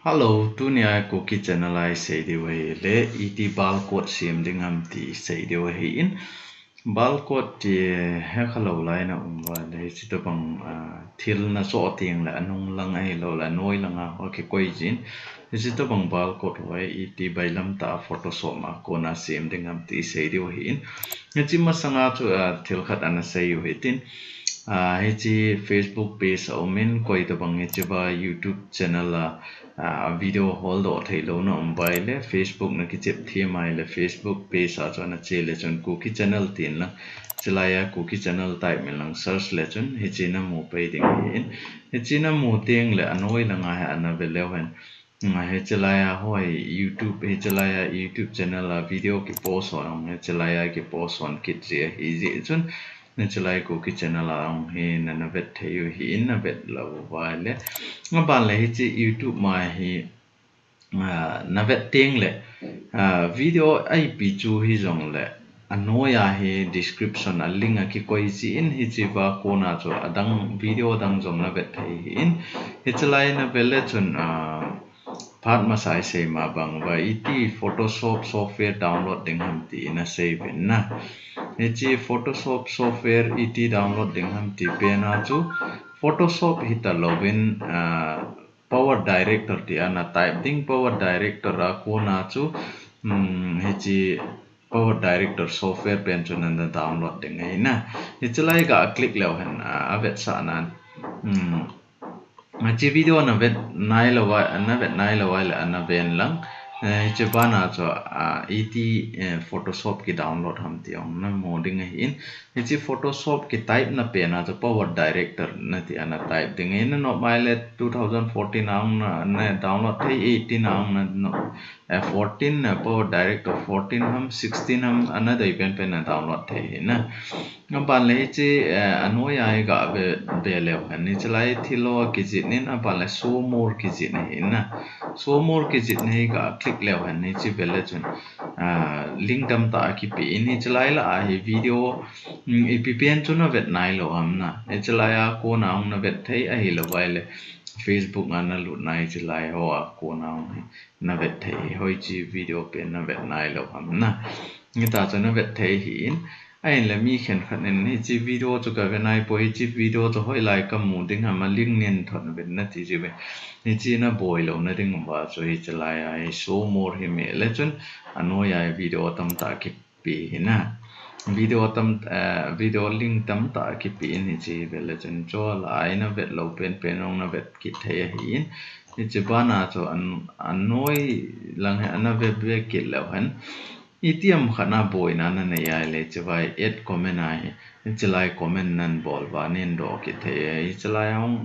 Hello, tunia cookie channel I say the way le iti balcot sim ding ti say the way in balcot ti he hello lai na umwa le chito bang thil na so tiang la anong lang ai lo la noi lang a okay koi jin chito bang balcot wai iti bailam ta photoshop ma ko na sim ding ti say the way in chi ma sanga chu thil khat ana say yu hitin hi Facebook page omen koi to bang hi ba YouTube channel video hol do thei lo na mobile Facebook na ki chep thi mai le Facebook page a chona che le chon cookie channel tin la chelaya cookie channel type me lang search le chon hi chi na mu pe ding in hi chi na mu teng le anoi la nga ha ana ve le wen nga he chelaya hoi YouTube he chelaya YouTube channel video ki post on he chelaya ki post on kit je hi je chon nên chỉ lại cookie channel là ông hi nên nó vết thấy hi nó vết lâu vài lẽ các bạn lấy chỉ YouTube mà hi nó vết tiếng lệ video ai bị chú hi giống lệ anh nói hi description link cái coi gì in hi chỉ vào cô nào cho đăng video đăng giống nó vết thấy in hi chỉ lại nó vết lệ chun part mà sai say mà bằng và iti Photoshop software download ding ham ti na save na hi Photoshop software iti download ding ham ti pe na chu Photoshop hita login power director ti ana type ding power director ra ko na chu hi power director software pen chu nan download ding ai na hi chalai ga click lew han avet sa nan chi video na vet nai lawa la ana ven lang che bana cho et Photoshop ki download ham ti ong na modding in chi Photoshop ki type na pe na cho power director na ti ana type ding in no mile 2014 ang na download thai 18 ang na no 14 power director 14 ham 16 ham ana dai pen pen na download thai na ngam ban le chi anoi ai ga be le han ni chlai thilo ki ji nin a ban le so more ki ji ni na so more ki ji ni ga click le han ni chi be le chun link dam ta ki pe ni chlai la hi video ppn chun na vet nai lo am na e chlai a ko na ong na vet thai a hi lo wai le Facebook ana lut nai chlai ho a ko na na vet thai hoi chi video pe na vet nai lo am na ni ta chun na vet thai hi in ai là mi khen khát nên hi chi video cho cả cái này bôi chi video cho hỏi lại cái mù tiếng hàm mà liên nên thuận bên nó thì gì vậy hi chi nó bôi lâu nó tiếng mà cho hi trở lại ai số more hi mẹ lấy chun anh nói ai video tâm ta kịp bị na video link tâm ta kịp bị hi chi về lấy chun cho lại nó về lâu pen ông nó về kịp thấy hi chi ba na cho anh nói lần hay anh về kịp lâu hắn itiam khana boy na na ne ya le chawai add comment ai chalai comment nan bol wa nen do ki the chalai ong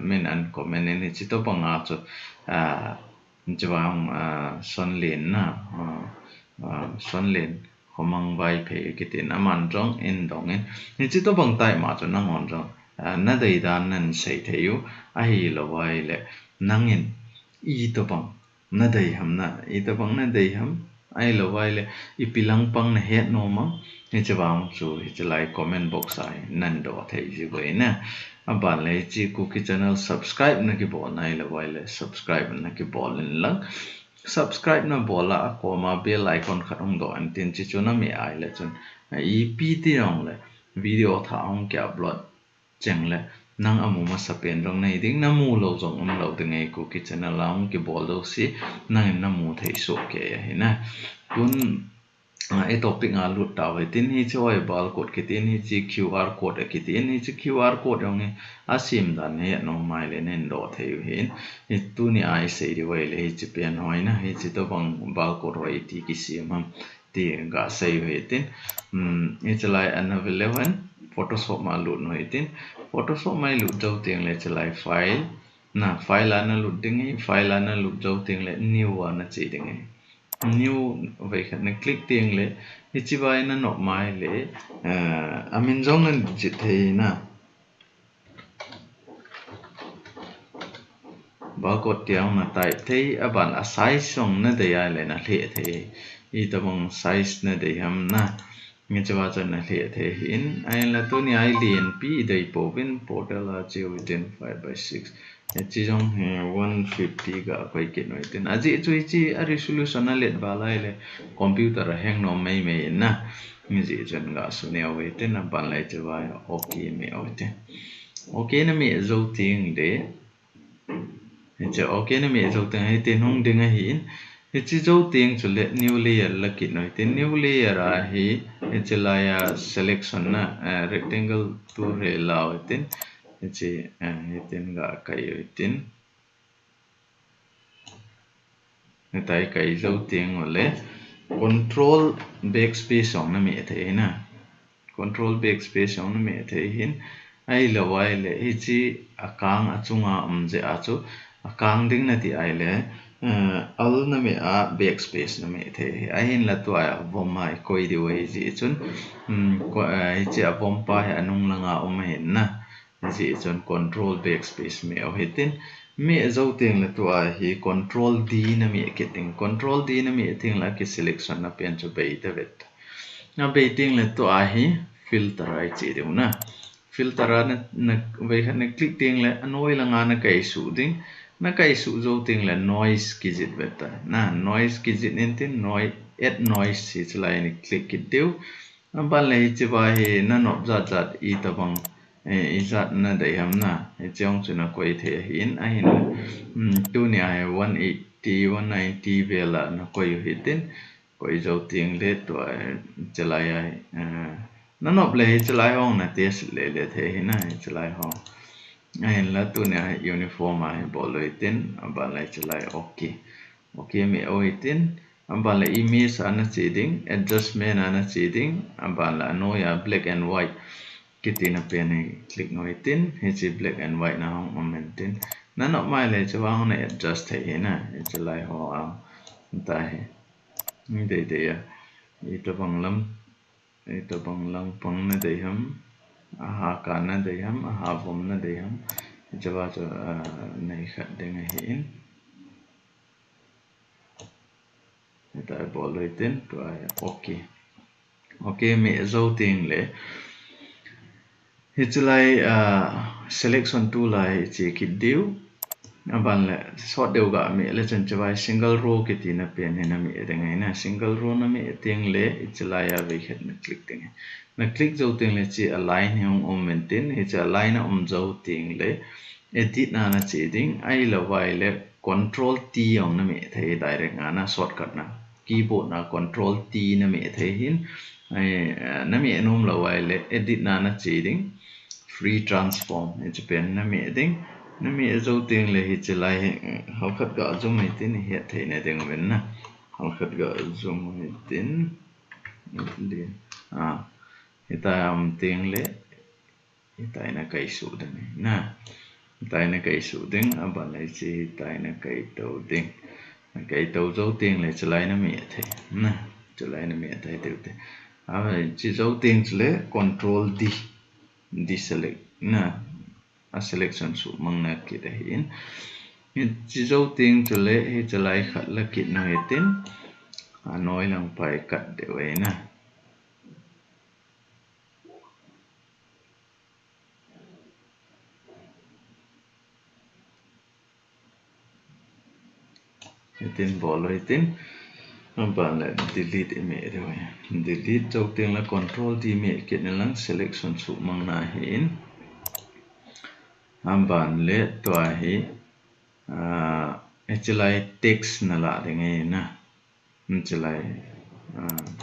men an comment ne chi to panga chu chawang son len na son len khomang bai phe ki tin aman jong en dong en ni chi to bang tai ma chu nang on jong na dei dan nan sei theyu a hi lo wai le nangin I to bang na dei ham na I to bang na dei ham ai lo wai le ipilang pang na het no ma ni chawang chu hi chalai comment box ai nan do thei ji boi na aban le chi cookie channel subscribe na ki bol nai lo wai le subscribe na ki bol in lang subscribe na bola ko ma bell icon khatong do an tin chi chu na mi ai le chun ep ti ong le video tha ong kya upload cheng le nang amu ma sapen rong nei ding na mu lo jong lo de ngai cookie channel lang ki bol do si nang na mu thei so ke hi na kun e topic a lut ta we tin hi choi bal code ki tin hi chi QR code ki tin hi chi QR code ong a sim dan he no mai le nen do thei hin hi tu ni ai sei ri we le hi chi pen hoi na hi chi to bang bal code roi ti ki sim ham ti ga sei we tin hi chalai an available Photoshop ma lut no tin Photoshop mai lut dau tiang le chalai file na file ana lut ding file ana lut dau tiang le new ana chi ding new vậy khả năng click tiền lệ thì chỉ vay nó nộp mai lệ mình giống nên chỉ thì na bao cột tiếng là tại thấy bạn size xong nó để ai lại là lệ thì y tao bằng size nó để ham na nghe cho bao giờ là liệt thế hin ai là tôi này ai liền pi đầy bộ bên bộ đó là chiều đến 5/6 chỉ trong 150 cả quay kiện nói tên à chị chui chi à resolution là liệt vào lại là computer hang nó mấy mấy na như gì chân gà số này vậy tên là bạn lại cho vào ok mấy vậy tên ok nó mấy dấu tiếng đấy chứ ok nó mấy dấu tiếng hay tên không đừng hay chỉ dấu tiếng cho lệ new layer là kiện nói tên new layer à hi chỉ là selection na rectangle tool hay là tên chỉ tên gà cái tên người ta cái dấu tiếng rồi control backspace on na me the na control backspace on na me the hin ai lo wai le hi chi akang achunga je achu akang ding na ti ai le al na me a backspace na me the ai hin la to a vomai koi di wai ji chun ko ai chi a vom pa ha anung langa hin na ji chun control backspace me o hitin me zo teng la to a hi control d na me ke ting control d na me ting la ke selection na pen chu bei ta vet na bei ting la to a hi filter ai chi de na filter na ve khat na click ting la anoi la nga na kai su ding na kai su zo ting la noise ki jit vet ta na noise ki jit nen tin noise add noise si chlai ni click ki deu ban le chi ba hi na nop zat zat I ta bang izat na dai ham na chong chu na koi the hin a hin tu ni ai 180 190 vela na koi hitin koi zo ting le to chalai ai na nop le chalai hong na tes le le the hin na chalai hong ai la tu ni ai uniform ai bol hitin ba lai chalai okay okay me o hitin ba la image ana cheding adjustment ana cheding ba la no ya black and white kita na pen click noi tin he chi black and white na hong moment tin na no mai le chawang na adjust thei na che lai ho a ta he ni de de ya I to bang lam pang na de ham a ha ka na de ham a ha bom na de ham chawa cho nei khat de ngai hin ta bol le tin to okay okay me zo ting le Hitulai selection tool lai chi ki deu aban le sort deu ga me le chan chawai single row ki ti na pen na me de ngai na single row na me teng le itulai ya ve khat na click teng na click zo teng le chi align hong om maintain he cha align na om zo teng le edit na na chi ding ai la wai le control T ong na me thei direct na shortcut na keyboard na control T na me thei hin ai na me nom la wai le edit na na chi ding free transform it's pen na me ding na me zo teng le hi chalai hau khat ga zo mai tin he thei na ding wen na hau khat ga zo mai tin le hita am teng le hita na kai su da na hita na kai su ding aba lai chi hita na kai to ding kai to zo teng le chalai na me thei na chalai na me thei te chi zo teng le control D select na a selection su mang na ki da hin chi zo ting chule he chalai khat la ki no hitin noi lang pai kat de we na hitin bol hitin ba la delete me de we delete zo ting la control D me ki na lang selection su mang na hin ban le to hi chalai text na la de ngai na chalai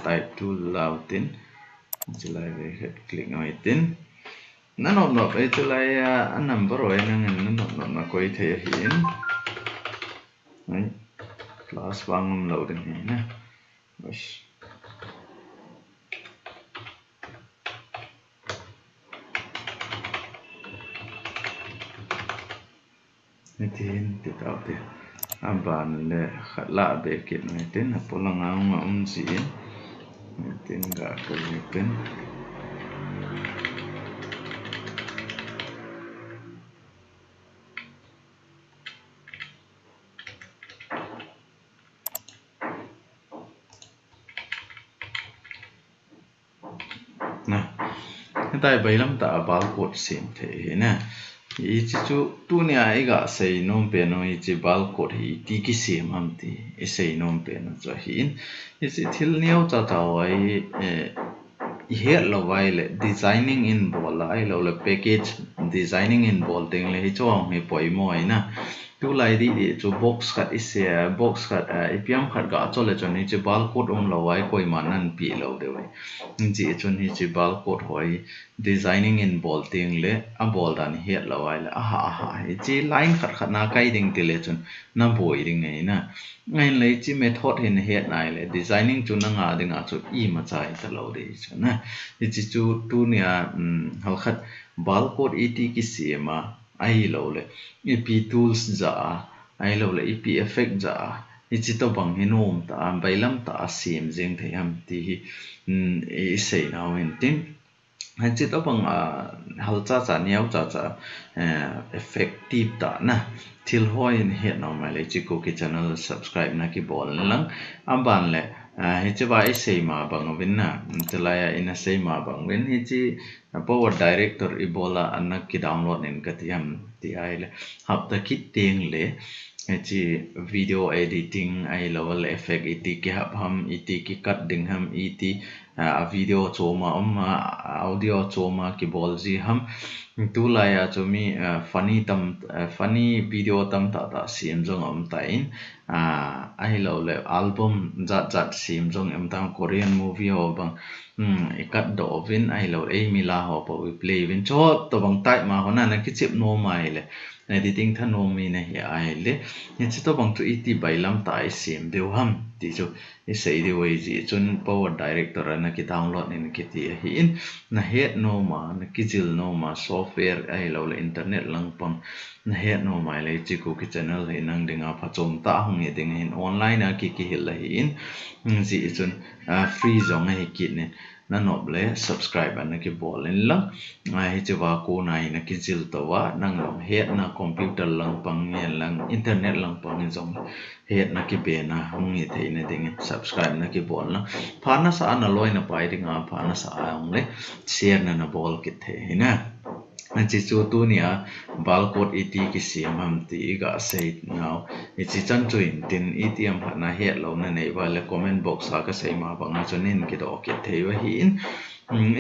type tool lao tin chalai ve khat click ngai tin na no no chalai a number oi na ngan no na koi the hin ai class wang lo de ngai na bas tin ti tao te ban le khat la be kit ngai tin a polang ang si tin ga ko tin tai bailam ta bal kot sim the na i chi chu tu ne ai ga sei nom pe no i chi bal kot hi ti ki sim am ti e sei nom pe no cho hin i chi thil niau cha cha wai here lo vai le designing in bol ai lo le package designing in bol ting le hi chong he poi moi na tu lai di chu box khat is box khat ipiam khat ga cho le chon ni chi bal code lo vai koi man nan pi lo de wai ji chon hi chi bal code hoi designing in bol ting le a bol dan he lo vai le ha chi line khat khat na kai ding ti le chon na boi ding nei na ngai le chi method hin he nai le designing chu na nga ding a chu i ma chai ta lo de chon na chi chu tu nia hal khat bal code et ki sema ai lo le ep tools za ai lo le ep effect za ichi to bang hinom ta bailam ta sim jeng theiam ti e sei now in tin han chi to bang hal cha cha niau cha cha effective ta na thil hoi in he no ma le chi ko ki channel subscribe na ki bol lang amban le he che ba sei ma bang win na chalaya in sei ma bang win he chi power director ibola anak ki download in katiam ti ai le hap ta kit ting le chi video editing ai level effect iti ki hap ham iti ki cut ding ham iti video choma audio choma ki bol ji ham tu la ya chomi funny video tam ta sim jong am ta in ai lo le album zat sim jong am tam Korean movie ho bang ikat do vin ai lo ei mila ho po we play vin chot to bang tai ma hona na ki chip no mai le editing tha no mi na hi ai le ni chi to bang tu iti bailam tai sim deu ham ti chu e sei de wei ji chun power director na ki download in ki ti hi in na het no ma na ki jil no ma software ai lo le internet lang pang na het no mai le chi ku ki channel hi nang dinga pha chom ta hung ye ding in online a ki hil la hi in ji chun free zong ai ki ne na nob le subscribe na ki bol in lang ai che wa ko nai na ki jil to wa nang long het na computer lang pang ye lang internet lang pang in zong het na ki be na hung ye thei na ding subscribe na ki bol na phana sa na loi na pai ding a phana sa ang le share na bol ki the na chi chu tu nia bal code iti ki siam ham ti ga sei now chi chan chu in tin etm na he lo na nei wa le comment box ha ka sei ma bang chonin ki do ki thei wa hi in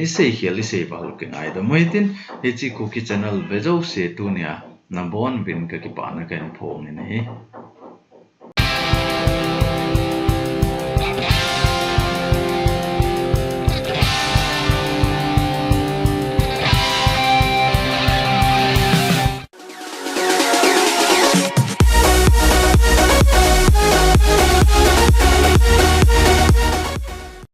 i sei hial i sei bal ki ngai da moi tin chi ku ki channel bezo se tu nia na bon bin ka ki pa na kan phong ni